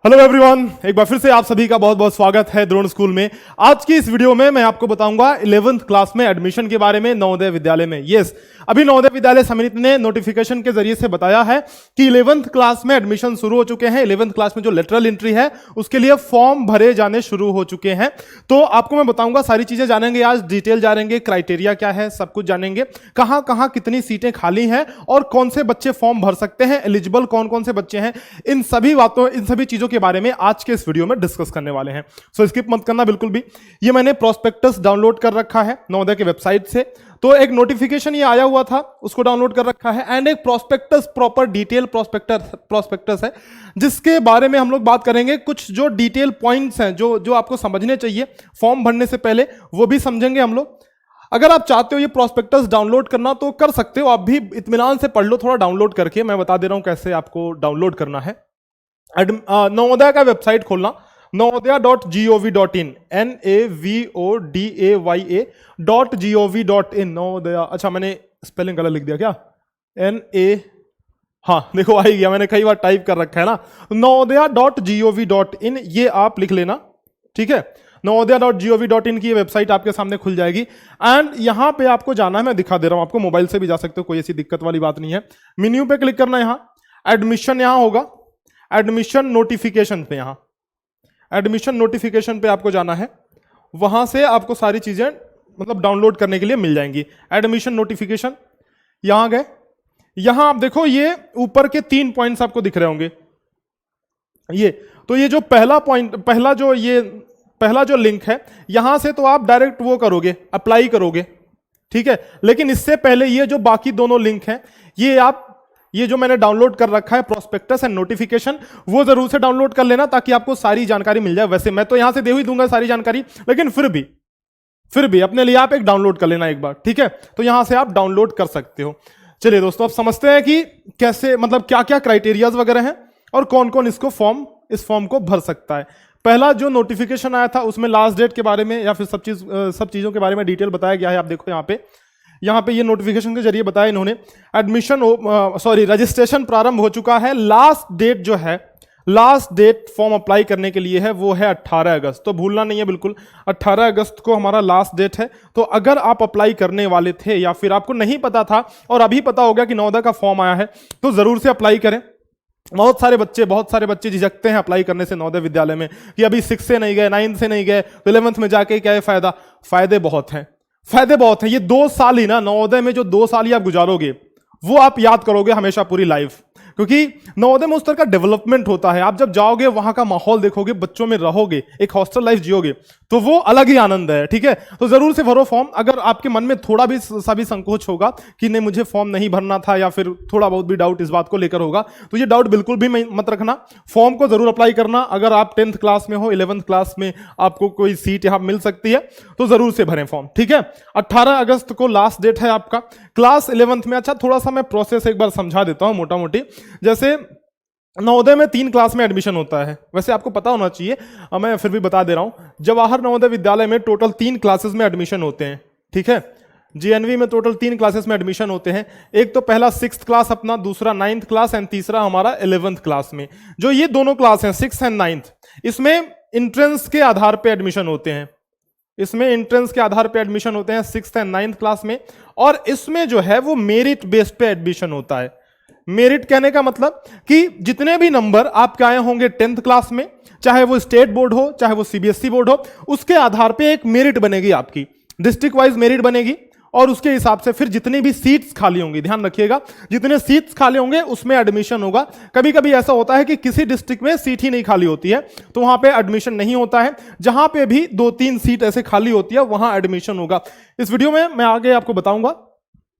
Hello everyone, एक बार फिर से आप सभी का बहुत बहुत स्वागत है द्रोण स्कूल में। आज की इस वीडियो में मैं आपको बताऊंगा 11th क्लास में एडमिशन के बारे में नवोदय विद्यालय में। यस, अभी नवोदय विद्यालय समिति ने नोटिफिकेशन के जरिए से बताया है कि 11th क्लास में एडमिशन शुरू हो चुके हैं। 11th क्लास में जो लेटरल एंट्री है उसके लिए फॉर्म भरे जाने शुरू हो चुके हैं। तो आपको मैं बताऊंगा, सारी चीजें जानेंगे, आज डिटेल जानेंगे, क्राइटेरिया क्या है सब कुछ जानेंगे, कहां कहां कितनी सीटें खाली हैं और कौन से बच्चे फॉर्म भर सकते हैं, एलिजिबल कौन कौन से बच्चे हैं, इन सभी चीजों के बारे में आज के इस वीडियो में डिस्कस करने वाले हैं। सो स्किप मत करना बिल्कुल भी। ये मैंने प्रोस्पेक्टस डाउनलोड कर रखा है नवोदय के वेबसाइट से, तो एक नोटिफिकेशन ये आया हुआ था उसको डाउनलोड कर रखा है, एंड एक प्रोस्पेक्टस, प्रॉपर डिटेल प्रोस्पेक्टस है जिसके बारे में हम लोग बात करेंगे। कुछ जो डिटेल पॉइंट्स हैं जो आपको समझने चाहिए फॉर्म भरने से पहले, वो भी समझेंगे हम लोग। अगर आप चाहते हो ये प्रोस्पेक्टस डाउनलोड करना तो कर सकते हो, आप भी इत्मीनान से पढ़ लो थोड़ा डाउनलोड करके। मैं बता दे रहा हूं कैसे आपको डाउनलोड करना है। नवोदय का वेबसाइट खोलना, navodaya.gov.in, navodaya.gov.in, नवोदय। अच्छा, मैंने स्पेलिंग गलत लिख दिया क्या? हाँ देखो, आ ही गया, मैंने कई बार टाइप कर रखा है ना। navodaya.gov.in ये आप लिख लेना, ठीक है। navodaya.gov.in की ये वेबसाइट आपके सामने खुल जाएगी, एंड यहां पे आपको जाना है, मैं दिखा दे रहा हूं आपको, मोबाइल से भी जा सकते हो, कोई ऐसी दिक्कत वाली बात नहीं है। मेन्यू पे क्लिक करना, यहां एडमिशन यहां होगा, एडमिशन नोटिफिकेशन पे, यहां एडमिशन नोटिफिकेशन पे आपको जाना है। वहां से आपको सारी चीजें मतलब डाउनलोड करने के लिए मिल जाएंगी। एडमिशन नोटिफिकेशन, यहां गए, यहां आप देखो ये ऊपर के 3 पॉइंट्स आपको दिख रहे होंगे। ये तो ये जो पहला पॉइंट, पहला जो लिंक है, यहां से तो आप डायरेक्ट वो करोगे, अप्लाई करोगे, ठीक है। लेकिन इससे पहले ये जो बाकी दोनों लिंक हैं, ये जो मैंने डाउनलोड कर रखा है प्रोस्पेक्टस एंड नोटिफिकेशन, वो जरूर से डाउनलोड कर लेना ताकि आपको सारी जानकारी मिल जाए। वैसे मैं तो यहां से दे ही दूंगा सारी जानकारी, लेकिन फिर भी अपने लिए आप एक डाउनलोड कर लेना एक बार, ठीक है। तो यहां से आप डाउनलोड कर सकते हो। चलिए दोस्तों, अब समझते हैं कि कैसे, मतलब क्या क्या क्राइटेरियाज वगैरह हैं और कौन कौन इस फॉर्म को भर सकता है। पहला जो नोटिफिकेशन आया था उसमें लास्ट डेट के बारे में या फिर सब चीजों के बारे में डिटेल बताया गया है। आप देखो यहाँ पे ये नोटिफिकेशन के जरिए बताया इन्होंने, रजिस्ट्रेशन प्रारंभ हो चुका है। लास्ट डेट फॉर्म अप्लाई करने के लिए है वो है 18 अगस्त, तो भूलना नहीं है बिल्कुल, 18 अगस्त को हमारा लास्ट डेट है। तो अगर आप अप्लाई करने वाले थे या फिर आपको नहीं पता था और अभी पता हो गया कि नवोदय का फॉर्म आया है, तो जरूर से अप्लाई करें। बहुत सारे बच्चे झिझकते हैं अप्लाई करने से नवोदय विद्यालय में कि अभी 6 से नहीं गए, 9 से नहीं गए, तो 11th में जाके क्या है फायदा। फायदे बहुत हैं ये 2 साल ही ना, नवोदय में जो 2 साल ही आप गुजारोगे वो आप याद करोगे हमेशा पूरी लाइफ, क्योंकि नवोदय में उस तरह का डेवलपमेंट होता है। आप जब जाओगे वहां का माहौल देखोगे, बच्चों में रहोगे, एक हॉस्टल लाइफ जियोगे, तो वो अलग ही आनंद है, ठीक है। तो जरूर से भरो फॉर्म। अगर आपके मन में थोड़ा भी सा भी संकोच होगा कि नहीं मुझे फॉर्म नहीं भरना था, या फिर थोड़ा बहुत भी डाउट इस बात को लेकर होगा, तो ये डाउट बिल्कुल भी मत रखना, फॉर्म को जरूर अप्लाई करना। अगर आप 10th क्लास में हो, 11th क्लास में आपको कोई सीट यहां मिल सकती है, तो जरूर से भरें फॉर्म, ठीक है। 18 अगस्त को लास्ट डेट है आपका क्लास 11th में। अच्छा, थोड़ा सा मैं प्रोसेस एक बार समझा देता हूं मोटा मोटी। जैसे नवोदय में 3 क्लास में एडमिशन होता है, वैसे आपको पता होना चाहिए, मैं फिर भी बता दे रहा हूं। जवाहर नवोदय विद्यालय में टोटल 3 क्लासेस में एडमिशन होते हैं, ठीक है। जेएनवी में टोटल 3 क्लासेस में एडमिशन होते हैं। एक तो पहला 6th क्लास अपना, दूसरा 9th क्लास एंड तीसरा हमारा 11th क्लास में। जो ये दोनों क्लास हैं 6th एंड 9th, इसमें एंट्रेंस के आधार पर एडमिशन होते हैं। 6th एंड 9th क्लास में, और इसमें जो है वो मेरिट बेस्ड पे एडमिशन होता है। मेरिट कहने का मतलब कि जितने भी नंबर आपके आए होंगे 10th क्लास में, चाहे वो स्टेट बोर्ड हो चाहे वो सीबीएसई बोर्ड हो, उसके आधार पे एक मेरिट बनेगी आपकी, डिस्ट्रिक्ट वाइज मेरिट बनेगी, और उसके हिसाब से फिर जितनी भी सीट्स खाली होंगी, ध्यान रखिएगा, जितने सीट्स खाली होंगे उसमें एडमिशन होगा। कभी कभी ऐसा होता है कि किसी डिस्ट्रिक्ट में सीट ही नहीं खाली होती है, तो वहां पे एडमिशन नहीं होता है। जहां पे भी 2-3 सीट ऐसे खाली होती है वहां एडमिशन होगा। इस वीडियो में मैं आगे आपको बताऊंगा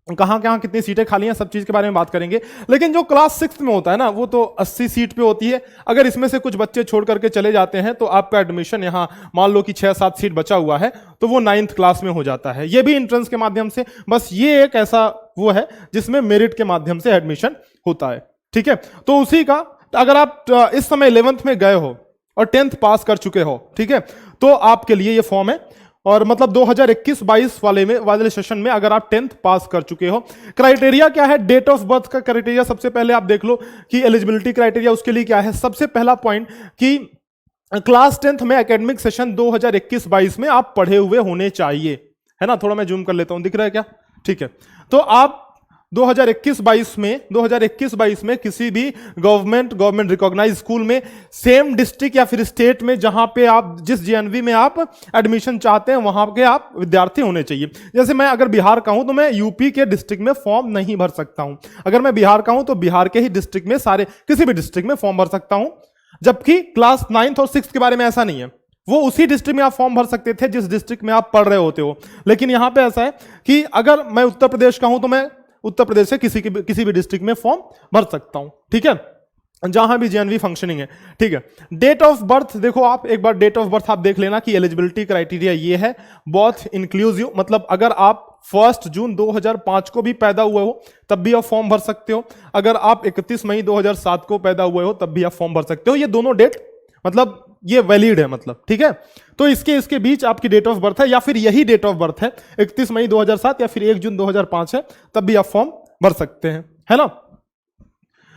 कहां कहां कितनी सीटें खाली हैं, सब चीज के बारे में बात करेंगे। लेकिन जो क्लास 6 में होता है ना, वो तो 80 सीट पे होती है। अगर इसमें से कुछ बच्चे छोड़ करके चले जाते हैं तो आपका एडमिशन यहां मान लो कि 6-7 सीट बचा हुआ है, तो वो 9th क्लास में हो जाता है। ये भी एंट्रेंस के माध्यम से, बस ये एक ऐसा वो है जिसमें मेरिट के माध्यम से एडमिशन होता है, ठीक है। तो उसी का, अगर आप इस समय 11th में गए हो और 10th पास कर चुके हो, ठीक है, तो आपके लिए ये फॉर्म है। और मतलब 2021-22 वाले सेशन में अगर आप 10th पास कर चुके हो। क्राइटेरिया क्या है? डेट ऑफ बर्थ का क्राइटेरिया सबसे पहले आप देख लो कि एलिजिबिलिटी क्राइटेरिया उसके लिए क्या है। सबसे पहला पॉइंट कि क्लास 10th में एकेडमिक सेशन 2021-22 में आप पढ़े हुए होने चाहिए, है ना। थोड़ा मैं जूम कर लेता हूं, दिख रहा है क्या? ठीक है। तो आप 2021-22 में किसी भी गवर्नमेंट रिकॉग्नाइज स्कूल में सेम डिस्ट्रिक्ट या फिर स्टेट में जहां पे आप जिस जेएनवी में आप एडमिशन चाहते हैं वहां के आप विद्यार्थी होने चाहिए। जैसे मैं अगर बिहार का हूं तो मैं यूपी के डिस्ट्रिक्ट में फॉर्म नहीं भर सकता हूं। अगर मैं बिहार का हूं तो बिहार के ही डिस्ट्रिक्ट में सारे किसी भी डिस्ट्रिक्ट में फॉर्म भर सकता हूं। जबकि क्लास 9th और 6th के बारे में ऐसा नहीं है। वो उसी डिस्ट्रिक्ट में आप फॉर्म भर सकते थे जिस डिस्ट्रिक्ट में आप पढ़ रहे होते हो। लेकिन यहां पे ऐसा है कि अगर मैं उत्तर प्रदेश का हूं तो मैं उत्तर प्रदेश से किसी भी डिस्ट्रिक्ट में फॉर्म भर सकता हूं, ठीक है, जहां भी जेएनवी फंक्शनिंग है, ठीक है। डेट ऑफ बर्थ देखो, आप एक बार डेट ऑफ बर्थ आप देख लेना कि एलिजिबिलिटी क्राइटेरिया ये है, बहुत इंक्लूसिव, मतलब अगर आप 1 जून 2005 को भी पैदा हुए हो तब भी आप फॉर्म भर सकते हो। अगर आप 31 मई 2007 को पैदा हुए हो तब भी आप फॉर्म भर सकते हो। ये दोनों डेट मतलब ये वैलिड है, मतलब ठीक है। तो इसके बीच आपकी डेट ऑफ बर्थ है या फिर यही डेट ऑफ बर्थ है 31 मई 2007 या फिर 1 जून 2005 है, तब भी आप फॉर्म भर सकते हैं, है ना।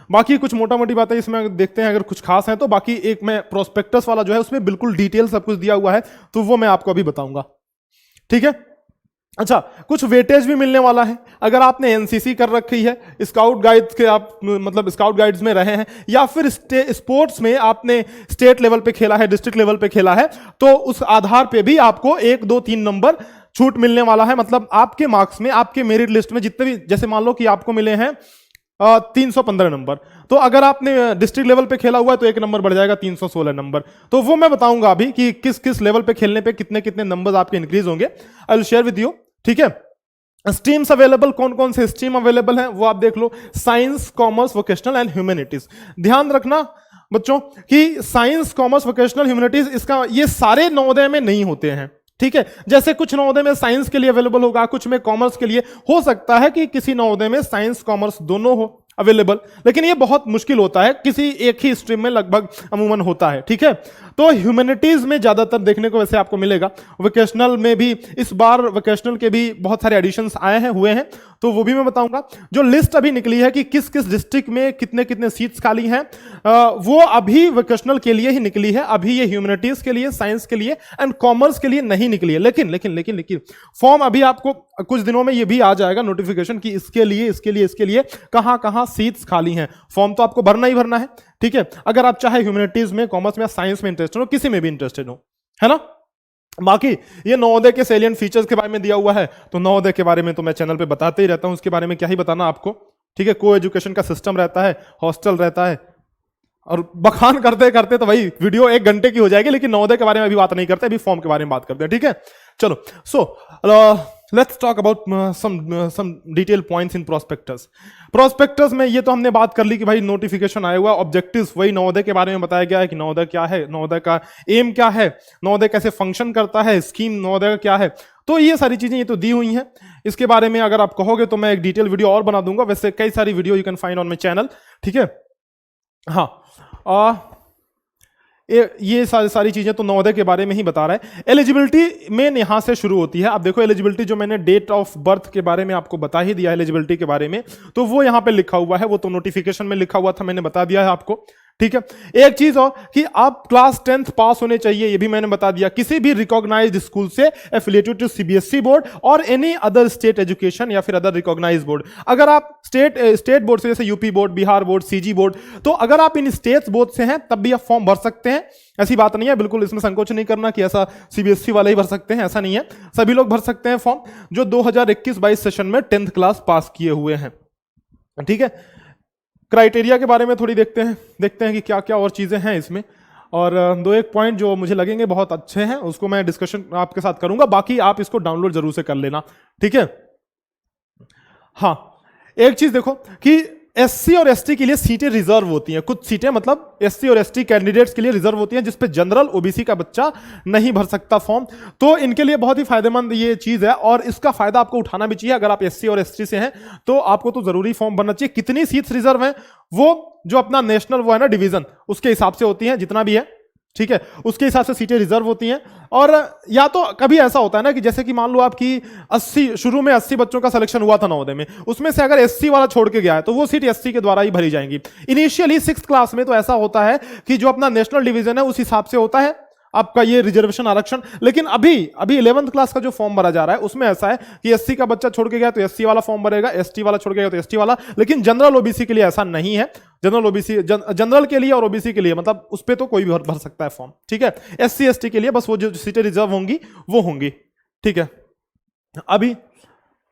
बाकी कुछ मोटा मोटी बातें इसमें देखते हैं, अगर कुछ खास है तो। बाकी एक मैं प्रोस्पेक्टस वाला जो है उसमें बिल्कुल डिटेल सब कुछ दिया हुआ है, तो वो मैं आपको अभी बताऊंगा, ठीक है। अच्छा, कुछ वेटेज भी मिलने वाला है। अगर आपने एनसीसी कर रखी है, स्काउट गाइड्स के आप मतलब स्काउट गाइड्स में रहे हैं, या फिर स्पोर्ट्स में आपने स्टेट लेवल पे खेला है, डिस्ट्रिक्ट लेवल पे खेला है, तो उस आधार पे भी आपको 1, 2, 3 नंबर छूट मिलने वाला है। मतलब आपके मार्क्स में, आपके मेरिट लिस्ट में जितने भी, जैसे मान लो कि आपको मिले हैं 315 नंबर, तो अगर आपने डिस्ट्रिक्ट लेवल पे खेला हुआ है तो 1 नंबर बढ़ जाएगा 316 नंबर। तो वो मैं बताऊंगा अभी कि किस किस लेवल पे खेलने पे कितने कितने नंबर आपके इंक्रीज होंगे। I will share with you, ठीक है। स्ट्रीम्स अवेलेबल, कौन कौन से स्ट्रीम अवेलेबल हैं वो आप देख लो। Science, commerce, vocational and humanities. ध्यान रखना बच्चों कि साइंस, कॉमर्स, वोकेशनल, ह्यूमैनिटीज, इसका ये सारे नवोदय में नहीं होते हैं, ठीक है। जैसे कुछ नवोदय में साइंस के लिए अवेलेबल होगा, कुछ में कॉमर्स के लिए, हो सकता है कि किसी नवोदय में साइंस कॉमर्स दोनों हो अवेलेबल, लेकिन ये बहुत मुश्किल होता है, किसी एक ही स्ट्रीम में लगभग अमूमन होता है, ठीक है। तो ह्यूमैनिटीज में ज्यादातर देखने को वैसे आपको मिलेगा। वोकेशनल में भी इस बार वोकेशनल के भी बहुत सारे एडिशंस आए हैं, हुए हैं, तो वो भी मैं बताऊंगा। जो लिस्ट अभी निकली है कि किस किस डिस्ट्रिक्ट में कितने कितने सीट्स खाली हैं, वो अभी वोकेशनल के लिए ही निकली है। अभी ये ह्यूमैनिटीज के लिए, साइंस के लिए एंड कॉमर्स के लिए नहीं निकली है। लेकिन लेकिन लेकिन लेकिन फॉर्म अभी आपको कुछ दिनों में ये भी आ जाएगा नोटिफिकेशन कि इसके लिए कहां कहां सीट्स खाली हैं। फॉर्म तो आपको भरना ही भरना है, ठीक है। अगर आप चाहे ह्यूमैनिटीज में, कॉमर्स में, साइंस में इंटरेस्टेड हो, किसी में भी इंटरेस्टेड हो, है ना। बाकी ये नवोदय के सैलिएंट फीचर्स के बारे में दिया हुआ है, तो नवोदय के बारे में तो मैं चैनल पे बताते ही रहता हूं, उसके बारे में क्या ही बताना आपको, ठीक है। को एजुकेशन का सिस्टम रहता है, हॉस्टल रहता है, और बखान करते करते तो भाई वीडियो 1 घंटे की हो जाएगी, लेकिन नवोदय के बारे में अभी बात नहीं करते, अभी फॉर्म के बारे में बात करते हैं, ठीक है। चलो, so let's talk about some detail points in prospectus. Prospectus में ये तो हमने बात कर ली कि भाई नोटिफिकेशन आया हुआ, ऑब्जेक्टिव्स वही नवोदय के बारे में बताया गया है कि नवोदय क्या है, नवोदय का एम क्या है, नवोदय कैसे फंक्शन करता है, स्कीम नवोदय का क्या है। तो ये सारी चीजें ये तो दी हुई हैं। इसके बारे में अगर आप कहोगे तो मैं एक डिटेल वीडियो और बना दूंगा, वैसे कई सारी video you can find on my channel, ठीक है। हाँ, ये सारी चीजें तो नवोदय के बारे में ही बता रहा है। एलिजिबिलिटी मेन यहां से शुरू होती है। आप देखो एलिजिबिलिटी, जो मैंने डेट ऑफ बर्थ के बारे में आपको बता ही दिया एलिजिबिलिटी के बारे में, तो वो यहां पे लिखा हुआ है, वो तो नोटिफिकेशन में लिखा हुआ था, मैंने बता दिया है आपको, ठीक है। एक चीज और कि आप क्लास 10th पास होने चाहिए, ये भी मैंने बता दिया, किसी भी रिकॉग्नाइज्ड स्कूल से एफिलिएटेड टू सीबीएसई बोर्ड और एनी अदर स्टेट एजुकेशन या फिर अदर रिकॉग्नाइज्ड बोर्ड। अगर आप स्टेट बोर्ड से, जैसे UP board, Bihar board, CG board, तो अगर आप इन स्टेट बोर्ड से हैं तब भी आप फॉर्म भर सकते हैं। ऐसी बात नहीं है, बिल्कुल इसमें संकोच नहीं करना कि ऐसा सीबीएसई वाले ही भर सकते हैं, ऐसा नहीं है। सभी लोग भर सकते हैं फॉर्म जो 2021-22 सेशन में 10th क्लास पास किए हुए हैं, ठीक है। क्राइटेरिया के बारे में थोड़ी देखते हैं कि क्या क्या और चीजें हैं इसमें, और 2-1 पॉइंट जो मुझे लगेंगे बहुत अच्छे हैं उसको मैं डिस्कशन आपके साथ करूंगा। बाकी आप इसको डाउनलोड जरूर से कर लेना, ठीक है। हाँ, एक चीज देखो कि एससी और एसटी के लिए सीटें रिजर्व होती हैं, कुछ सीटें मतलब एससी और एसटी कैंडिडेट्स के लिए रिजर्व होती हैं, जिसपे जनरल ओबीसी का बच्चा नहीं भर सकता फॉर्म। तो इनके लिए बहुत ही फायदेमंद ये चीज है, और इसका फायदा आपको उठाना भी चाहिए। अगर आप एससी और एसटी से हैं तो आपको तो जरूरी फॉर्म भरना चाहिए। कितनी सीट्स रिजर्व हैं वो जो अपना नेशनल वो है ना डिवीजन, उसके हिसाब से होती है, जितना भी है ठीक है, उसके हिसाब से सीटें रिजर्व होती हैं। और या तो कभी ऐसा होता है ना कि जैसे कि मान लो आपकी 80 शुरू में 80 बच्चों का सिलेक्शन हुआ था नवोदय में, उसमें से अगर एससी वाला छोड़ के गया है तो वो सीट एससी के द्वारा ही भरी जाएंगी। इनिशियली 6th क्लास में तो ऐसा होता है कि जो अपना नेशनल डिवीजन है उस हिसाब से होता है आपका ये रिजर्वेशन आरक्षण। लेकिन अभी 11th क्लास का जो फॉर्म भरा जा रहा है उसमें ऐसा है कि एससी का बच्चा छोड़ के गया तो एससी वाला फॉर्म भरेगा, एसटी वाला छोड़ के गया तो एसटी वाला। लेकिन जनरल ओबीसी के लिए ऐसा नहीं है। जनरल ओबीसी जनरल के लिए और ओबीसी के लिए मतलब उस पर तो कोई भी भर सकता है फॉर्म, ठीक है। एससी एसटी के लिए बस वो जो सीटें रिजर्व होंगी वो होंगी, ठीक है। अभी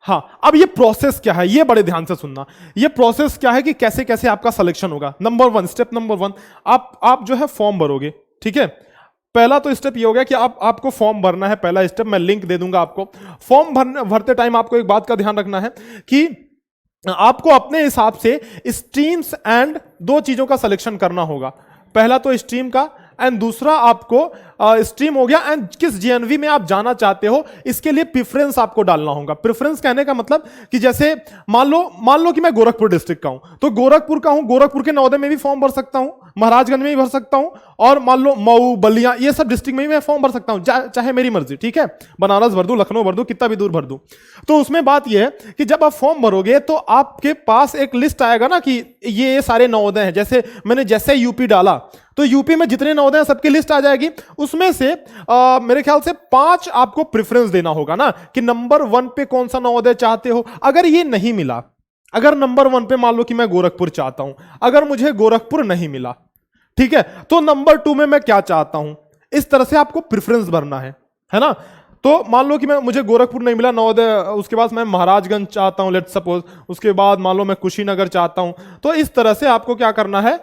हाँ, अब ये प्रोसेस क्या है ये बड़े ध्यान से सुनना। ये प्रोसेस क्या है कि कैसे कैसे आपका सिलेक्शन होगा। स्टेप नंबर 1, आप जो है फॉर्म भरोगे, ठीक है। पहला तो स्टेप ये हो गया कि आपको फॉर्म भरना है। पहला स्टेप मैं लिंक दे दूंगा आपको। फॉर्म भरते टाइम आपको एक बात का ध्यान रखना है कि आपको अपने हिसाब से स्ट्रीम्स एंड 2 चीजों का सिलेक्शन करना होगा। पहला तो स्ट्रीम का एंड दूसरा आपको स्ट्रीम हो गया एंड किस जेएनवी में आप जाना चाहते हो इसके लिए प्रेफरेंस आपको डालना होगा। प्रेफरेंस कहने का मतलब कि जैसे मान लो कि मैं गोरखपुर डिस्ट्रिक्ट का हूं तो गोरखपुर का हूं, गोरखपुर के नवोदय में भी फॉर्म भर सकता हूं, महाराजगंज में भी भर सकता हूं, और मान लो मऊ बलिया ये सब डिस्ट्रिक्ट में भी मैं फॉर्म भर सकता हूं, चाहे मेरी मर्जी, ठीक है। बनारस भर दूं, लखनऊ भर दूं, कितना भी दूर भर दूं। तो उसमें बात यह है कि जब आप फॉर्म भरोगे तो आपके पास एक लिस्ट आएगा ना कि ये सारे नवोदय हैं। जैसे मैंने जैसे यूपी डाला तो यूपी में जितने नवोदय हैं सबकी लिस्ट आ जाएगी। उसमें से मेरे ख्याल से 5 आपको प्रेफरेंस देना होगा ना कि नंबर 1 पे कौन सा नवोदय चाहते हो। अगर ये नहीं मिला, अगर नंबर 1 पे मान लो कि मैं गोरखपुर चाहता हूं, अगर मुझे गोरखपुर नहीं मिला, ठीक है, तो नंबर 2 में मैं क्या चाहता हूं, इस तरह से आपको प्रेफरेंस भरना है ना। तो मान लो कि मुझे गोरखपुर नहीं मिला नवोदय, उसके बाद मैं महाराजगंज चाहता हूं लेट्स सपोज, उसके बाद मान लो मैं कुशीनगर चाहता हूं। तो इस तरह से आपको क्या करना है,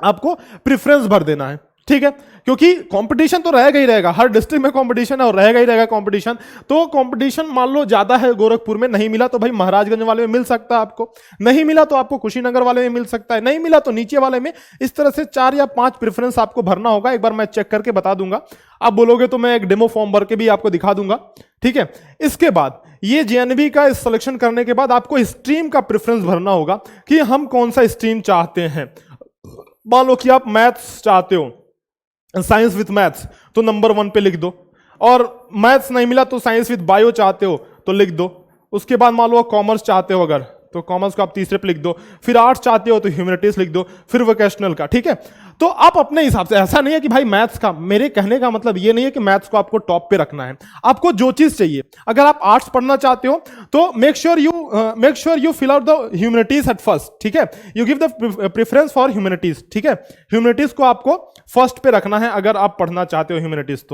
आपको प्रेफरेंस भर देना है, ठीक है। क्योंकि कंपटीशन तो रहेगा ही रहेगा, हर डिस्ट्रिक्ट में कंपटीशन है और रहेगा ही रहेगा कंपटीशन। तो कंपटीशन मान लो ज्यादा है गोरखपुर में, नहीं मिला तो भाई महाराजगंज वाले में मिल सकता है आपको, नहीं मिला तो आपको कुशीनगर वाले में मिल सकता है, नहीं मिला तो नीचे वाले में। इस तरह से 4 या 5 प्रेफरेंस आपको भरना होगा। एक बार मैं चेक करके बता दूंगा, आप बोलोगे तो मैं एक डेमो फॉर्म भर के भी आपको दिखा दूंगा, ठीक है। इसके बाद ये जेएनवी का सिलेक्शन करने के बाद आपको स्ट्रीम का प्रेफरेंस भरना होगा कि हम कौन सा स्ट्रीम चाहते हैं। मान लो कि आप मैथ्स चाहते हो, साइंस विथ मैथ्स, तो नंबर 1 पे लिख दो। और मैथ्स नहीं मिला तो साइंस विथ बायो चाहते हो तो लिख दो। उसके बाद मान लो कॉमर्स चाहते हो अगर, तो कॉमर्स को आप तीसरे पे लिख दो। फिर आर्ट्स चाहते हो तो ह्यूमैनिटीज लिख दो, फिर वोकेशनल का, ठीक है। तो आप अपने हिसाब से, ऐसा नहीं है कि भाई मैथ्स का, मेरे कहने का मतलब ये नहीं है कि मैथ्स को आपको टॉप पे रखना है। आपको जो चीज चाहिए, अगर आप आर्ट्स पढ़ना चाहते हो तो make sure you fill out the humanities at first, ठीक है। You give the preference for humanities, ठीक है। ह्यूमैनिटीज को आपको फर्स्ट पे रखना है अगर आप पढ़ना चाहते हो ह्यूमैनिटीज।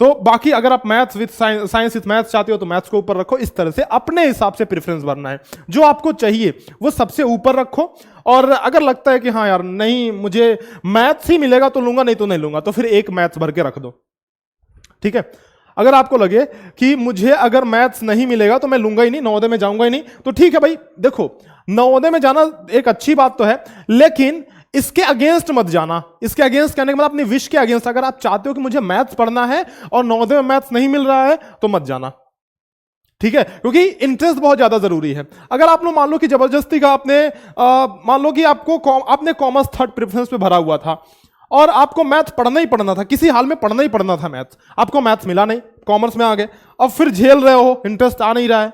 तो बाकी अगर आप maths with science with maths चाहते हो तो मैथ्स को ऊपर रखो। इस तरह से अपने हिसाब से प्रेफरेंस भरना है, जो आपको चाहिए वो सबसे ऊपर रखो। और अगर लगता है कि हाँ यार नहीं मुझे मैथ्स ही मिलेगा तो लूंगा, नहीं तो नहीं लूंगा, तो फिर एक मैथ्स भर के रख दो, ठीक है। अगर आपको लगे कि मुझे अगर मैथ्स नहीं मिलेगा तो मैं लूंगा ही नहीं, नवोदय में जाऊंगा ही नहीं, तो ठीक है भाई। देखो नवोदय में जाना एक अच्छी बात तो है, लेकिन इसके अगेंस्ट मत जाना। इसके अगेंस्ट कहने का मतलब अपनी विश के अगेंस्ट। अगर आप चाहते हो कि मुझे मैथ्स पढ़ना है और नवोदय में मैथ्स नहीं मिल रहा है तो मत जाना, ठीक है। क्योंकि इंटरेस्ट बहुत ज्यादा जरूरी है। अगर आप लोग मान लो कि जबरदस्ती का आपने मान लो कि आपने कॉमर्स 3rd प्रेफरेंस पे भरा हुआ था और आपको मैथ्स पढ़ना ही पढ़ना था, किसी हाल में पढ़ना ही पढ़ना था मैथ्स, आपको मैथ्स मिला नहीं, कॉमर्स में आ गए, अब फिर झेल रहे हो, इंटरेस्ट आ नहीं रहा है,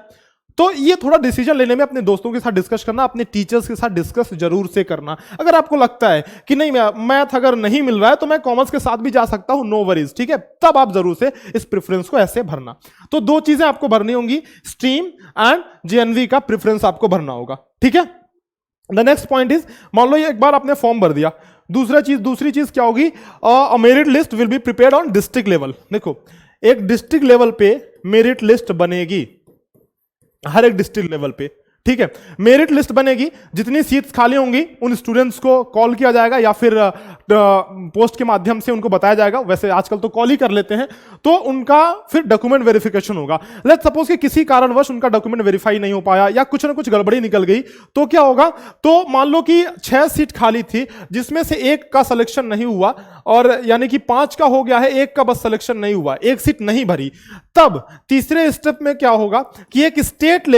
तो ये थोड़ा डिसीजन लेने में अपने दोस्तों के साथ डिस्कस करना, अपने टीचर्स के साथ डिस्कस जरूर से करना। अगर आपको लगता है कि नहीं मैथ अगर नहीं मिल रहा है तो मैं कॉमर्स के साथ भी जा सकता हूं, नो वरीज, ठीक है, तब आप जरूर से इस प्रेफरेंस को ऐसे भरना। तो 2 चीजें आपको भरनी होंगी, स्ट्रीम एंड जेएनवी का प्रेफरेंस आपको भरना होगा, ठीक है। द नेक्स्ट पॉइंट इज, मान लो ये एक बार आपने फॉर्म भर दिया, दूसरी चीज क्या होगी, merit list will be prepared on district level. देखो एक डिस्ट्रिक्ट लेवल पे मेरिट लिस्ट बनेगी, हर एक डिस्ट्रिक्ट लेवल पे, ठीक है। मेरिट लिस्ट बनेगी, जितनी सीट्स खाली होंगी उन स्टूडेंट्स को कॉल किया जाएगा या फिर पोस्ट के माध्यम से उनको बताया जाएगा। वैसे आजकल तो कॉल ही कर लेते हैं, तो उनका फिर डॉक्यूमेंट वेरिफिकेशन होगा। लेट्स सपोज कि किसी कारणवश उनका डॉक्यूमेंट वेरीफाई नहीं हो पाया या कुछ ना कुछ गड़बड़ी निकल गई, तो क्या होगा, तो मान लो कि 6 सीट खाली थी जिसमें से 1 का सिलेक्शन नहीं हुआ, और यानी कि 5 का हो गया है, 1 का बस सिलेक्शन नहीं हुआ, 1 सीट नहीं भरी। तब तीसरे स्टेप में क्या होगा कि एक स्टेट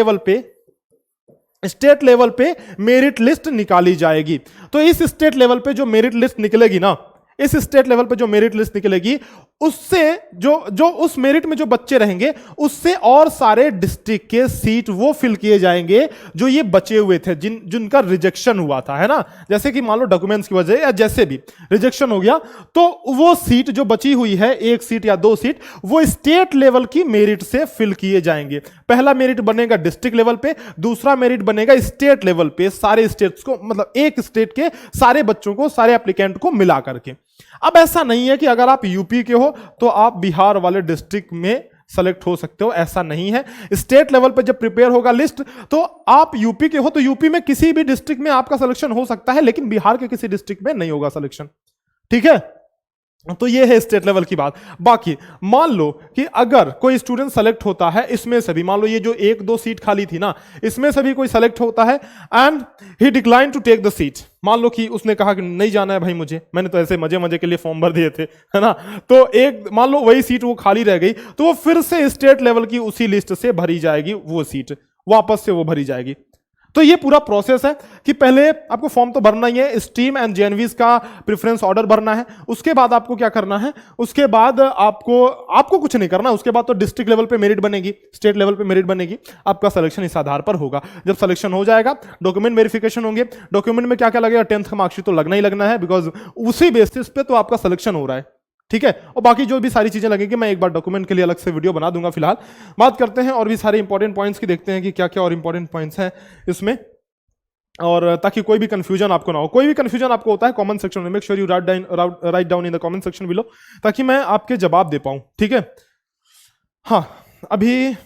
लेवल पे मेरिट लिस्ट निकाली जाएगी। तो इस स्टेट लेवल पे जो मेरिट लिस्ट निकलेगी ना, इस स्टेट लेवल पे जो मेरिट लिस्ट निकलेगी उससे जो उस मेरिट में जो बच्चे रहेंगे उससे और सारे डिस्ट्रिक्ट के सीट वो फिल किए जाएंगे जो ये बचे हुए थे, जिनका रिजेक्शन हुआ था, है ना। जैसे कि मान लो डॉक्यूमेंट्स की वजह या जैसे भी रिजेक्शन हो गया, तो वो सीट जो बची हुई है, 1 सीट या 2 सीट, वो स्टेट लेवल की मेरिट से फिल किए जाएंगे। पहला मेरिट बनेगा डिस्ट्रिक्ट लेवल पे, दूसरा मेरिट बनेगा स्टेट लेवल पे, सारे स्टेट्स को, मतलब एक स्टेट के सारे बच्चों को, सारे एप्लीकेंट को मिला करके। अब ऐसा नहीं है कि अगर आप यूपी के हो तो आप बिहार वाले डिस्ट्रिक्ट में सेलेक्ट हो सकते हो, ऐसा नहीं है। स्टेट लेवल पे जब प्रिपेयर होगा लिस्ट, तो आप यूपी के हो तो यूपी में किसी भी डिस्ट्रिक्ट में आपका सिलेक्शन हो सकता है, लेकिन बिहार के किसी डिस्ट्रिक्ट में नहीं होगा सिलेक्शन, ठीक है। तो ये है स्टेट लेवल की बात। बाकी मान लो कि अगर कोई स्टूडेंट सेलेक्ट होता है, इसमें से भी मान लो ये जो 1-2 सीट खाली थी ना, इसमें से भी कोई सेलेक्ट होता है and he decline to take the seat. मान लो कि उसने कहा कि नहीं जाना है भाई मुझे, मैंने तो ऐसे मजे मजे के लिए फॉर्म भर दिए थे, है ना। तो एक मान लो वही सीट वो खाली रह गई, तो वो फिर से स्टेट लेवल की उसी लिस्ट से भरी जाएगी, वो सीट वापस से वो भरी जाएगी। तो ये पूरा प्रोसेस है कि पहले आपको फॉर्म तो भरना ही है, स्ट्रीम एंड जेएनवीज का प्रेफरेंस ऑर्डर भरना है। उसके बाद आपको क्या करना है, उसके बाद आपको कुछ नहीं करना, उसके बाद तो डिस्ट्रिक्ट लेवल पे मेरिट बनेगी, स्टेट लेवल पे मेरिट बनेगी, आपका सिलेक्शन इस आधार पर होगा। जब सिलेक्शन हो जाएगा, डॉक्यूमेंट वेरिफिकेशन होंगे। डॉक्यूमेंट में क्या क्या लगेगा, 10th का मार्कशीट तो लगना ही लगना है, बिकॉज उसी बेसिस पे तो आपका सिलेक्शन हो रहा है, ठीक है। और बाकी जो भी सारी चीजें लगेंगी मैं एक बार डॉक्यूमेंट के लिए अलग से वीडियो बना दूंगा। फिलहाल बात करते हैं और भी सारे इंपॉर्टेंट पॉइंट्स की, देखते हैं कि क्या क्या और इंपॉर्टेंट पॉइंट्स हैं इसमें, और ताकि कोई भी कंफ्यूजन आपको ना हो। कोई भी कंफ्यूजन आपको होता है कमेंट सेक्शन में, make sure you write down in the comment section below, ताकि मैं आपके जवाब दे पाऊं, ठीक है। हाँ अभी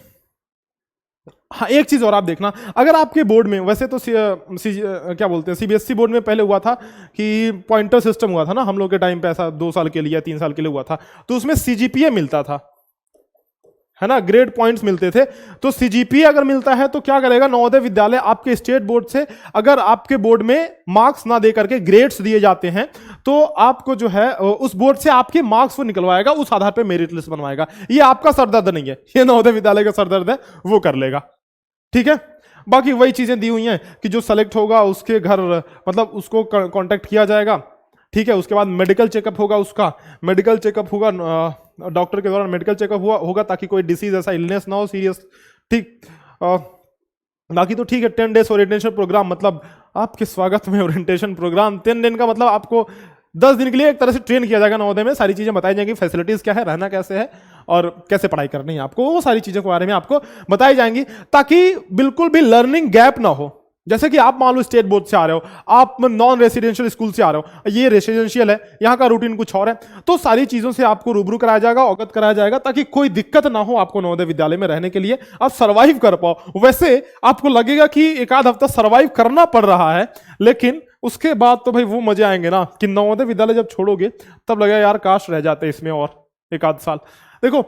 हाँ एक चीज और आप देखना, अगर आपके बोर्ड में, वैसे तो क्या बोलते हैं, सीबीएसई बोर्ड में पहले हुआ था कि पॉइंटर सिस्टम हुआ था ना, हम लोग के टाइम पे ऐसा 2 साल के लिए या 3 साल के लिए हुआ था, तो उसमें सीजीपीए मिलता था, है ना, ग्रेड पॉइंट्स मिलते थे। तो सीजीपीए अगर मिलता है तो क्या करेगा नवोदय विद्यालय, आपके स्टेट बोर्ड से अगर आपके बोर्ड में मार्क्स ना दे करके ग्रेड्स दिए जाते हैं, तो आपको जो है उस बोर्ड से आपके मार्क्स को निकलवाएगा, उस आधार पे मेरिट लिस्ट बनवाएगा। ये आपका सरदर्द नहीं है, ये नवोदय विद्यालय का सरदर्द है, वो कर लेगा, ठीक है। बाकी वही चीजें दी हुई हैं कि जो सेलेक्ट होगा उसके घर, मतलब उसको कांटेक्ट किया जाएगा, ठीक है। उसके बाद मेडिकल चेकअप होगा, उसका मेडिकल चेकअप होगा, डॉक्टर के द्वारा मेडिकल चेकअप होगा ताकि कोई डिसीज ऐसा इलनेस ना हो सीरियस, ठीक। बाकी तो ठीक है। 10 डेज ओरिएंटेशन प्रोग्राम, मतलब आपके स्वागत में ओरिएंटेशन प्रोग्राम 10 दिन का, मतलब आपको 10 दिन के लिए एक तरह से ट्रेन किया जाएगा नवोदय में, सारी चीजें बताई जाएंगी, फैसिलिटीज क्या है, रहना कैसे है और कैसे पढ़ाई करनी है आपको, वो सारी चीजों के बारे में आपको बताई जाएंगी, ताकि बिल्कुल भी लर्निंग गैप ना हो। जैसे कि आप मान लो स्टेट बोर्ड से आ रहे हो, आप नॉन रेसिडेंशियल स्कूल से आ रहे हो, ये रेसिडेंशियल है, यहाँ का रूटीन कुछ और है, तो सारी चीजों से आपको रूबरू कराया जाएगा, अवगत कराया जाएगा, ताकि कोई दिक्कत ना हो आपको नवोदय विद्यालय में रहने के लिए, आप सर्वाइव कर पाओ। वैसे आपको लगेगा कि एक आध हफ्ता सर्वाइव करना पड़ रहा है, लेकिन उसके बाद तो भाई वो मजे आएंगे ना कि नवोदय विद्यालय जब छोड़ोगे तब लगेगा यार काश रह जाते इसमें और एक आध साल। देखो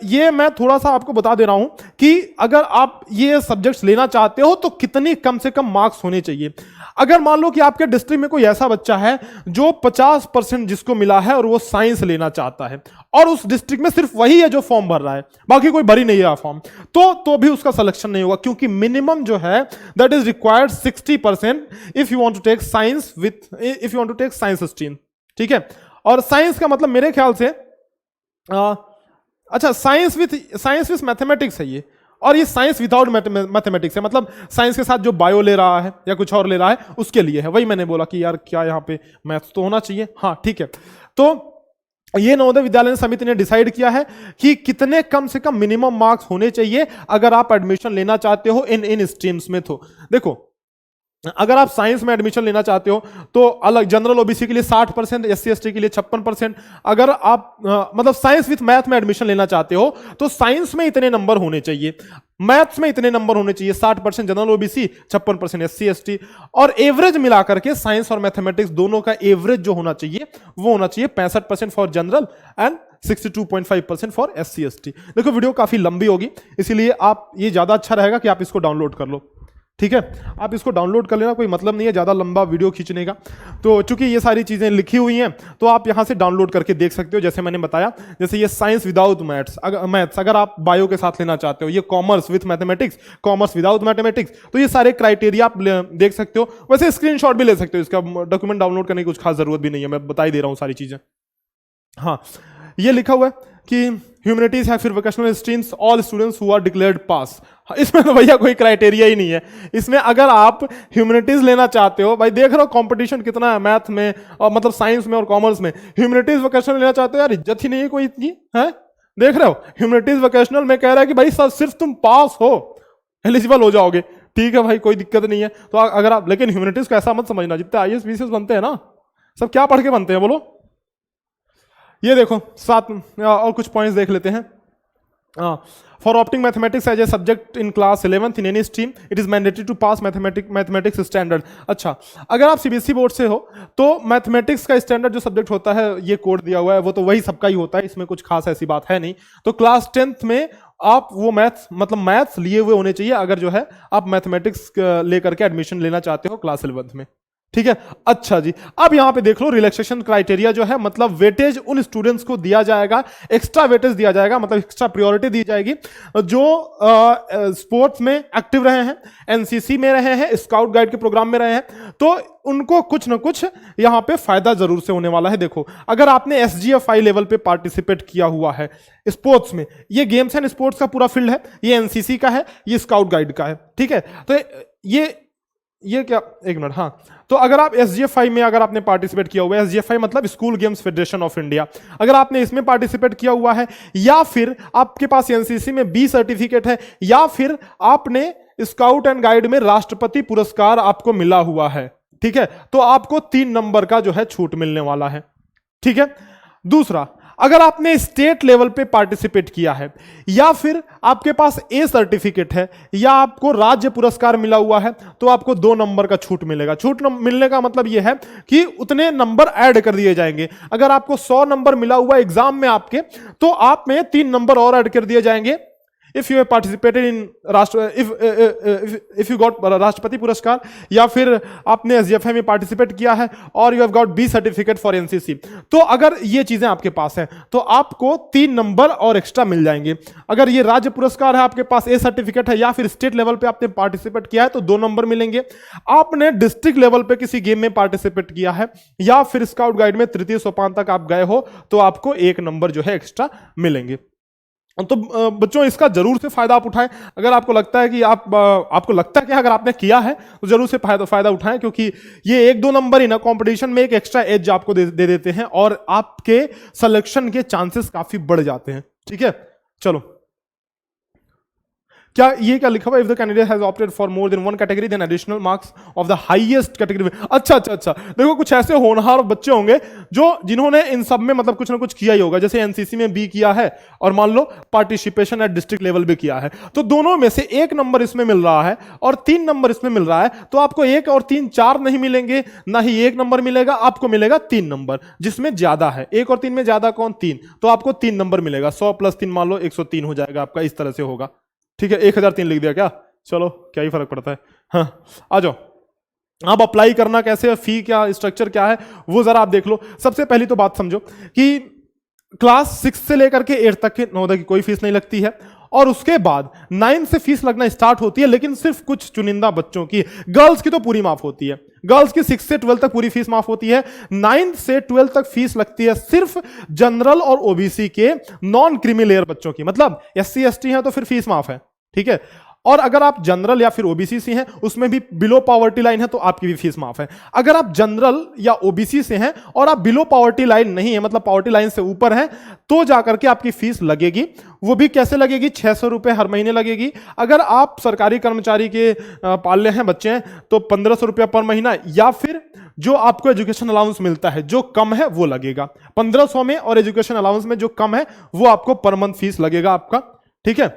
ये मैं थोड़ा सा आपको बता दे रहा हूं कि अगर आप ये सब्जेक्ट्स लेना चाहते हो तो कितनी कम से कम मार्क्स होने चाहिए। अगर मान लो कि आपके डिस्ट्रिक्ट में कोई ऐसा बच्चा है जो 50% जिसको मिला है और वो साइंस लेना चाहता है, और उस डिस्ट्रिक्ट में सिर्फ वही है जो फॉर्म भर रहा है, बाकी कोई भरी नहीं रहा फॉर्म, तो भी उसका सिलेक्शन नहीं होगा, क्योंकि मिनिमम जो है that is required 60% if you want to take science if you want to take science stream, ठीक है। और साइंस का मतलब मेरे ख्याल से अच्छा साइंस विथ मैथमेटिक्स है ये, और ये साइंस विदाउट मैथमेटिक्स है, मतलब साइंस के साथ जो बायो ले रहा है या कुछ और ले रहा है उसके लिए है। वही मैंने बोला कि यार क्या यहाँ पे मैथ्स तो होना चाहिए, हाँ ठीक है। तो ये नवोदय विद्यालय समिति ने डिसाइड किया है कि कितने कम से कम मिनिमम मार्क्स होने चाहिए अगर आप एडमिशन लेना चाहते हो इन स्ट्रीम्स में। तो देखो अगर आप साइंस में एडमिशन लेना चाहते हो तो अलग जनरल ओबीसी के लिए 60%, एससी एसटी के लिए 56%। अगर आप मतलब साइंस विथ मैथ में एडमिशन लेना चाहते हो तो साइंस में इतने नंबर होने चाहिए, मैथ्स में इतने नंबर होने चाहिए, 60% जनरल ओबीसी, 56% एससी एसटी, और एवरेज मिलाकर के साइंस और मैथमेटिक्स दोनों का एवरेज जो होना चाहिए वो होना चाहिए 65% for general and 62.5% for SC ST. देखो वीडियो काफी लंबी होगी, इसीलिए आप ये ज्यादा अच्छा रहेगा कि आप इसको डाउनलोड कर लो, ठीक है, आप इसको डाउनलोड कर लेना, कोई मतलब नहीं है ज़्यादा लंबा वीडियो खींचने का। तो चूंकि ये सारी चीज़ें लिखी हुई हैं तो आप यहाँ से डाउनलोड करके देख सकते हो। जैसे मैंने बताया, जैसे ये साइंस विदाउट मैथ्स, अगर आप बायो के साथ लेना चाहते हो, ये commerce with mathematics, commerce without mathematics, तो ये सारे क्राइटेरिया आप देख सकते हो। वैसे स्क्रीनशॉट भी ले सकते हो, इसका डॉक्यूमेंट डाउनलोड करने की कुछ खास जरूरत भी नहीं है, मैं बता ही दे रहा हूँ सारी चीज़ें। हाँ, ये लिखा हुआ है कि ह्यूमैनिटीज है, फिर vocational streams, all students who are declared pass. इसमें तो भैया कोई क्राइटेरिया ही नहीं है। इसमें अगर आप ह्यूमैनिटीज लेना चाहते हो, भाई देख रहे हो कंपटीशन कितना है मैथ में और मतलब साइंस में और कॉमर्स में, ह्यूमैनिटीज वोकेशनल लेना चाहते हो, यार इज्जत ही नहीं है कोई इतनी है। देख रहे हो, ह्यूमैनिटीज वोकेशनल में कह रहा है कि भाई सर सिर्फ तुम पास हो एलिजिबल हो जाओगे। ठीक है भाई, कोई दिक्कत नहीं है। तो अगर आप, लेकिन ह्यूमैनिटीज को ऐसा मत समझना, जितने IAS PCS बनते हैं ना, सब क्या पढ़ के बनते हैं बोलो। ये देखो साथ और कुछ पॉइंट्स देख लेते हैं। For opting mathematics as a subject in class 11th in any stream it is mandatory to pass mathematics standard. अच्छा, अगर आप CBSE बोर्ड से हो तो मैथमेटिक्स का स्टैंडर्ड जो सब्जेक्ट होता है, ये कोड दिया हुआ है, वो तो वही सबका ही होता है, इसमें कुछ खास ऐसी बात है नहीं। तो क्लास 10th में आप वो मैथ्स लिए हुए होने चाहिए, अगर जो है आप मैथमेटिक्स लेकर के एडमिशन लेना चाहते हो क्लास 11th में। ठीक है, अच्छा जी, अब यहां पे देख लो रिलैक्सेशन क्राइटेरिया जो है, मतलब वेटेज उन स्टूडेंट्स को दिया जाएगा, एक्स्ट्रा वेटेज दिया जाएगा, मतलब एक्स्ट्रा प्रायोरिटी दी जाएगी जो स्पोर्ट्स में एक्टिव रहे हैं, NCC में रहे हैं, स्काउट गाइड के प्रोग्राम में रहे हैं, तो उनको कुछ ना कुछ यहां पे फायदा जरूर से होने वाला है। देखो, अगर आपने SGFI लेवल पे पार्टिसिपेट किया हुआ है स्पोर्ट्स में, ये गेम्स एंड स्पोर्ट्स का पूरा फील्ड है, ये NCC का है, ये स्काउट गाइड का है। ठीक है, तो ये क्या, एक मिनट, हाँ, तो अगर आप SGFI में अगर आपने पार्टिसिपेट किया हुआ है, SGFI मतलब school games federation of India, अगर आपने इसमें पार्टिसिपेट किया हुआ है, या फिर आपके पास NCC में B सर्टिफिकेट है, या फिर आपने स्काउट एंड गाइड में राष्ट्रपति पुरस्कार आपको मिला हुआ है, ठीक है, तो आपको 3 नंबर का जो है छूट मिलने वाला है। ठीक है, दूसरा, अगर आपने स्टेट लेवल पे पार्टिसिपेट किया है, या फिर आपके पास A सर्टिफिकेट है, या आपको राज्य पुरस्कार मिला हुआ है, तो आपको 2 नंबर का छूट मिलेगा। मिलने का मतलब यह है कि उतने नंबर ऐड कर दिए जाएंगे। अगर आपको 100 नंबर मिला हुआ एग्जाम में आपके, तो आप में 3 नंबर और ऐड कर दिए जाएंगे। If you have participated in if you got राष्ट्रपति पुरस्कार, या फिर आपने SGFI में पार्टिसिपेट किया है और you have got B certificate for NCC, तो अगर ये चीजें आपके पास हैं तो आपको 3 नंबर और एक्स्ट्रा मिल जाएंगे। अगर ये राज्य पुरस्कार है, आपके पास A सर्टिफिकेट है, या फिर स्टेट लेवल पे आपने पार्टिसिपेट किया है, तो 2 नंबर मिलेंगे। आपने डिस्ट्रिक्ट लेवल पे किसी गेम में पार्टिसिपेट किया है, या फिर स्काउट गाइड में तृतीय सोपान तक आप गए हो, तो आपको 1 नंबर जो है एक्स्ट्रा मिलेंगे। तो बच्चों, इसका जरूर से फायदा आप उठाएं। अगर आपको लगता है कि आपको लगता है कि अगर आपने किया है तो जरूर से फायदा उठाएं, क्योंकि ये 1-2 नंबर ही ना कंपटीशन में एक एक्स्ट्रा एज आपको दे देते हैं, और आपके सिलेक्शन के चांसेस काफी बढ़ जाते हैं। ठीक है, चलो, क्या ये क्या लिखा हुआ, if the candidate has opted for more than 1 category then additional marks of the highest category. अच्छा, देखो, कुछ ऐसे होनहार बच्चे होंगे जिन्होंने इन सब में मतलब कुछ ना कुछ किया ही होगा। जैसे NCC में B किया है, और मान लो पार्टिसिपेशन एट डिस्ट्रिक्ट लेवल भी किया है, तो दोनों में से 1 नंबर इसमें मिल रहा है और 3 नंबर इसमें मिल रहा है, तो आपको 1 और 3 4 नहीं मिलेंगे, ना ही 1 नंबर मिलेगा, आपको मिलेगा 3 नंबर, जिसमें ज्यादा है। 1 और 3 में ज्यादा कौन? 3, तो आपको 3 नंबर मिलेगा। 100 + 3 मान लो 103 हो जाएगा आपका, इस तरह से होगा। ठीक है, 1003 लिख दिया क्या, चलो क्या ही फर्क पड़ता है। हाँ, आ जाओ, अब अप्लाई करना कैसे है, फी क्या, स्ट्रक्चर क्या है, वो जरा आप देख लो। सबसे पहली तो बात समझो कि क्लास 6 से लेकर के 8 तक के नवोदय की कोई फीस नहीं लगती है, और उसके बाद 9 से फीस लगना स्टार्ट होती है, लेकिन सिर्फ कुछ चुनिंदा बच्चों की। गर्ल्स की तो पूरी माफ होती है, गर्ल्स की 6 से 12 तक पूरी फीस माफ होती है। 9 से 12 तक फीस लगती है सिर्फ जनरल और OBC के नॉन क्रीमी लेयर बच्चों की, मतलब SC ST है तो फिर फीस माफ है। ठीक है, और अगर आप जनरल या फिर OBC से हैं, उसमें भी बिलो पॉवर्टी लाइन है, तो आपकी भी फीस माफ है। अगर आप जनरल या OBC से हैं और आप बिलो पॉवर्टी लाइन नहीं है, मतलब पॉवर्टी लाइन से ऊपर हैं, तो जाकर के आपकी फीस लगेगी। वो भी कैसे लगेगी? 600 रुपए हर महीने लगेगी। अगर आप सरकारी कर्मचारी के पाले हैं, बच्चे हैं, तो 1500 रुपया पर महीना, या फिर जो आपको एजुकेशन अलाउंस मिलता है जो कम है वो लगेगा 1500 में, और एजुकेशन अलाउंस में जो कम है वो आपको पर मंथ फीस लगेगा आपका। ठीक है,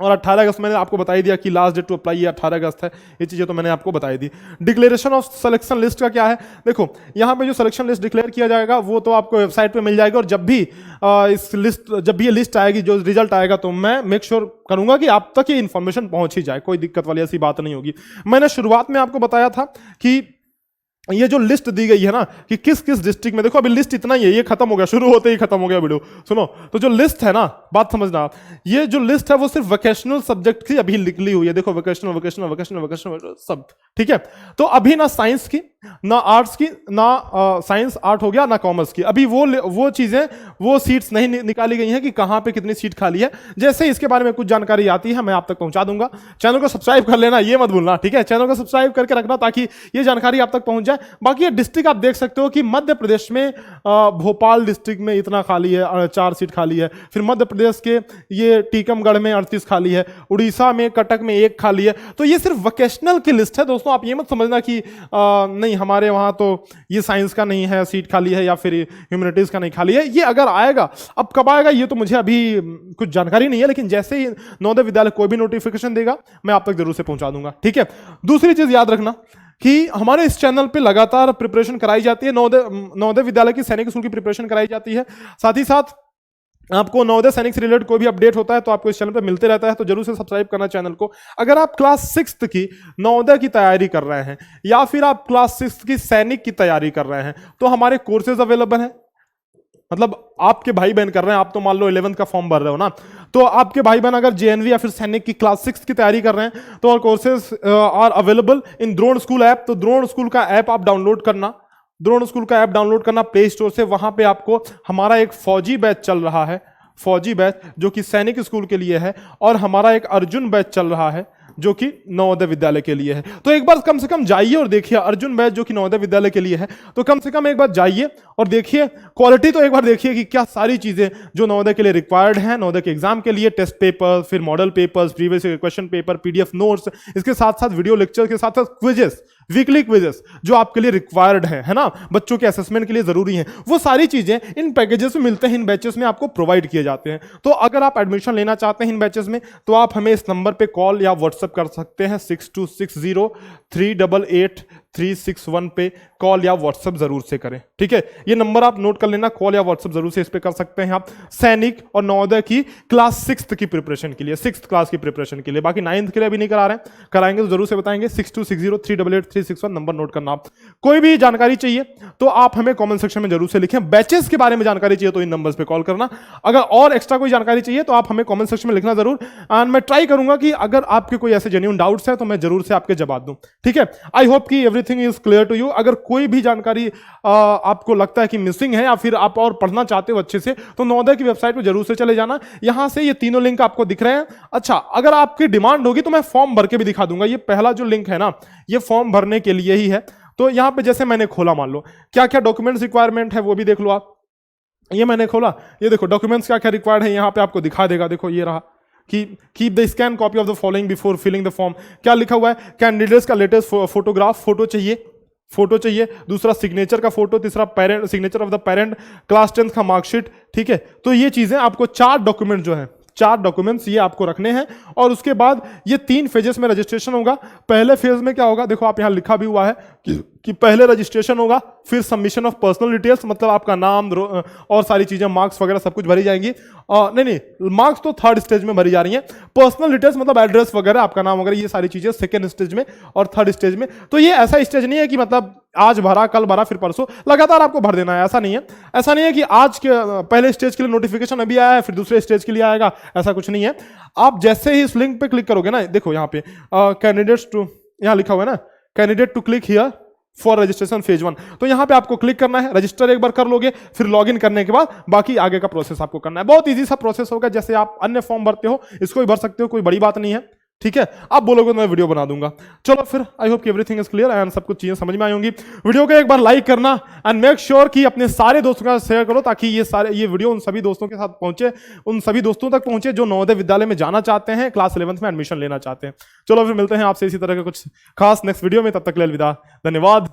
और 18 अगस्त मैंने आपको बता ही दिया कि लास्ट डेट टू अप्लाई ये 18 अगस्त है। ये चीज़ें तो मैंने आपको बताई दी। डिक्लेरेशन ऑफ सिलेक्शन लिस्ट का क्या है, देखो यहाँ पे जो सिलेक्शन लिस्ट डिक्लेयर किया जाएगा वो तो आपको वेबसाइट पे मिल जाएगा, और जब भी जब भी ये लिस्ट आएगी, जो रिजल्ट आएगा, तो मैं मेक श्योर करूंगा कि आप तक ये इन्फॉर्मेशन पहुंच ही जाए, कोई दिक्कत वाली ऐसी बात नहीं होगी। मैंने शुरुआत में आपको बताया था कि ये जो लिस्ट दी गई है ना कि किस किस डिस्ट्रिक्ट में, देखो अभी लिस्ट इतना ही है, ये खत्म हो गया, शुरू होते ही खत्म हो गया वीडियो। सुनो, तो जो लिस्ट है ना, बात समझना, ये जो लिस्ट है वो सिर्फ वोकेशनल सब्जेक्ट की अभी निकली हुई है। देखो वोकेशनल वोकेशनल वोकेशनल वोकेशनल सब, ठीक है। तो अभी ना साइंस की, ना आर्ट्स की, ना साइंस आर्ट हो गया, ना कॉमर्स की, अभी वो चीजें, वो सीट्स नहीं निकाली गई हैं कि कहां पे कितनी सीट खाली है। जैसे इसके बारे में कुछ जानकारी आती है मैं आप तक पहुंचा दूंगा। चैनल को सब्सक्राइब कर लेना, ये मत भूलना, ठीक है। चैनल को सब्सक्राइब करके रखना ताकि ये जानकारी आप तक पहुंच जाए। बाकी ये डिस्ट्रिक्ट आप देख सकते हो कि मध्य प्रदेश में भोपाल डिस्ट्रिक्ट में इतना खाली है, 4 सीट खाली है। फिर मध्य प्रदेश के ये टीकमगढ़ में 38 खाली है, उड़ीसा में कटक में 1 खाली है। तो ये सिर्फ वोकेशनल की लिस्ट है दोस्तों, आप ये मत समझना कि नहीं हमारे वहां तो ये साइंस का नहीं है सीट खाली है, या फिर ह्यूमैनिटीज का नहीं खाली है। ये अगर आएगा, अब कब आएगा ये तो मुझे अभी कुछ जानकारी नहीं है, लेकिन जैसे ही नवोदय विद्यालय कोई भी नोटिफिकेशन देगा मैं आप तक जरूर से पहुंचा दूंगा, ठीक है। दूसरी चीज याद रखना कि हमारे इस चैनल पे लगातार प्रिपरेशन कराई जाती है, नवोदय विद्यालय की सैनिक स्कूल की प्रिपरेशन कराई जाती है। साथ ही साथ आपको नवोदय सैनिक से रिलेटेड कोई भी अपडेट होता है तो आपको इस चैनल पे मिलते रहता है, तो जरूर से सब्सक्राइब करना चैनल को। अगर आप क्लास 6th की नवोदय की तैयारी कर रहे हैं, या फिर आप क्लास 6th की सैनिक की तैयारी कर रहे हैं, तो हमारे कोर्सेज अवेलेबल हैं। मतलब आपके भाई बहन कर रहे हैं, आप तो मान लो 11th का फॉर्म भर रहे हो ना, तो आपके भाई बहन अगर जेएनवी या फिर सैनिक की क्लास 6 की तैयारी कर रहे हैं तो courses are available in Drona school app. तो द्रोण स्कूल का ऐप आप डाउनलोड करना, द्रोण स्कूल का ऐप डाउनलोड करना प्ले स्टोर से। वहां पे आपको हमारा एक फौजी बैच चल रहा है, फौजी बैच जो कि सैनिक स्कूल के लिए है, और हमारा एक अर्जुन बैच चल रहा है जो कि नवोदय विद्यालय के लिए है। तो एक बार कम से कम जाइए और देखिए अर्जुन बैच जो कि नवोदय विद्यालय के लिए है, तो कम से कम एक बार जाइए और देखिए क्वालिटी, तो एक बार देखिए कि क्या सारी चीजें जो नवोदय के लिए रिक्वायर्ड हैं, नवोदय के एग्जाम के लिए, टेस्ट पेपर, फिर model papers, previous question paper, PDF notes, इसके साथ साथ वीडियो लेक्चर के साथ साथ क्विजेस, वीकली क्विजेस जो आपके लिए रिक्वायर्ड है ना, बच्चों के असेसमेंट के लिए जरूरी हैं, वो सारी चीजें इन पैकेजेस में मिलते हैं, इन बैचेस में आपको प्रोवाइड किए जाते हैं। तो अगर आप एडमिशन लेना चाहते हैं इन बैचेस में, तो आप हमें इस नंबर पे कॉल या व्हाट्सएप कर सकते हैं, 6260388361 पे कॉल या व्हाट्सएप जरूर से करें, ठीक है। ये नंबर आप नोट कर लेना, कॉल या व्हाट्सएप जरूर से इस पे कर सकते हैं आप सैनिक और नवोदय की क्लास 6th की प्रिपरेशन के लिए, 6th क्लास की प्रिपरेशन के लिए। बाकी 9th के लिए अभी नहीं करा रहे हैं, कराएंगे तो जरूर से बताएंगे। 6260388361 नंबर नोट करना आप। कोई भी जानकारी चाहिए तो आप हमें कमेंट सेक्शन में जरूर से लिखें। बैचेस के बारे में जानकारी चाहिए तो इन नंबर्स पे कॉल करना। अगर और एक्स्ट्रा कोई जानकारी चाहिए तो आप हमें कमेंट सेक्शन में लिखना जरूर, एंड मैं ट्राई करूंगा कि अगर आपके कोई ऐसे जेन्युइन डाउट्स है तो मैं जरूर से आपके जवाब दूं, ठीक है। आई होप कि everything is clear to you. अगर कोई भी जानकारी आपको लगता है कि मिसिंग है, या फिर आप और पढ़ना चाहते हो अच्छे से, तो नवोदय की वेबसाइट पर जरूर से चले जाना। यहां से ये तीनों लिंक आपको दिख रहे हैं। अच्छा, अगर आपकी डिमांड होगी तो मैं फॉर्म भर के भी दिखा दूंगा। ये पहला जो लिंक है ना, ये फॉर्म भरने के लिए ही है। तो यहां पे जैसे मैंने खोला, मान लो क्या क्या डॉक्यूमेंट्स रिक्वायरमेंट है वो भी देख लो आप। ये मैंने खोला, ये देखो डॉक्यूमेंट्स क्या क्या रिक्वायर्ड है, यहां पे आपको दिखा देगा। देखो ये रहा कि keep the scan copy of the following before filling the form. क्या लिखा हुआ है, कैंडिडेट्स का लेटेस्ट फोटोग्राफ, फोटो चाहिए, दूसरा सिग्नेचर का फोटो, तीसरा parent signature of the parent, class 10th का मार्कशीट, ठीक है। तो ये चीजें आपको 4 डॉक्यूमेंट जो है, 4 डॉक्यूमेंट्स ये आपको रखने हैं। और उसके बाद ये 3 फेजेस में रजिस्ट्रेशन होगा। पहले फेज में क्या होगा, देखो आप यहां लिखा भी हुआ है कि पहले रजिस्ट्रेशन होगा, फिर सबमिशन ऑफ पर्सनल डिटेल्स, मतलब आपका नाम और सारी चीजें, मार्क्स वगैरह सब कुछ भरी जाएंगी। नहीं, मार्क्स तो 3rd स्टेज में भरी जा रही हैं। पर्सनल डिटेल्स मतलब एड्रेस वगैरह, आपका नाम वगैरह, ये सारी चीजें 2nd स्टेज में और 3rd स्टेज में। तो ये ऐसा स्टेज नहीं है कि मतलब आज भरा, कल भरा, फिर परसों, लगातार आपको भर देना है, ऐसा नहीं है। ऐसा नहीं है कि आज के पहले स्टेज के लिए नोटिफिकेशन अभी आया है फिर दूसरे स्टेज के लिए आएगा, ऐसा कुछ नहीं है। आप जैसे ही इस लिंक पे क्लिक करोगे ना, देखो यहाँ पे कैंडिडेट्स टू, यहाँ लिखा हुआ है ना, candidate to click here for registration phase 1, तो यहां पे आपको क्लिक करना है। रजिस्टर एक बार कर लोगे, फिर लॉगिन करने के बाद बाकी आगे का प्रोसेस आपको करना है। बहुत इजी सा प्रोसेस होगा, जैसे आप अन्य फॉर्म भरते हो इसको भी भर सकते हो, कोई बड़ी बात नहीं है, ठीक है। आप बोलोगे तो मैं वीडियो बना दूंगा। चलो फिर, आई होप कि एवरीथिंग इज क्लियर एंड सब कुछ चीजें समझ में आई होंगी। वीडियो को एक बार लाइक करना एंड मेक श्योर कि अपने सारे दोस्तों के साथ शेयर करो, ताकि ये वीडियो उन सभी दोस्तों के साथ पहुंचे, उन सभी दोस्तों तक पहुंचे जो नवोदय विद्यालय में जाना चाहते हैं, क्लास 11th में एडमिशन लेना चाहते हैं। चलो फिर मिलते हैं आपसे इसी तरह के कुछ खास नेक्स्ट वीडियो में, तब तक के लिए अलविदा, धन्यवाद।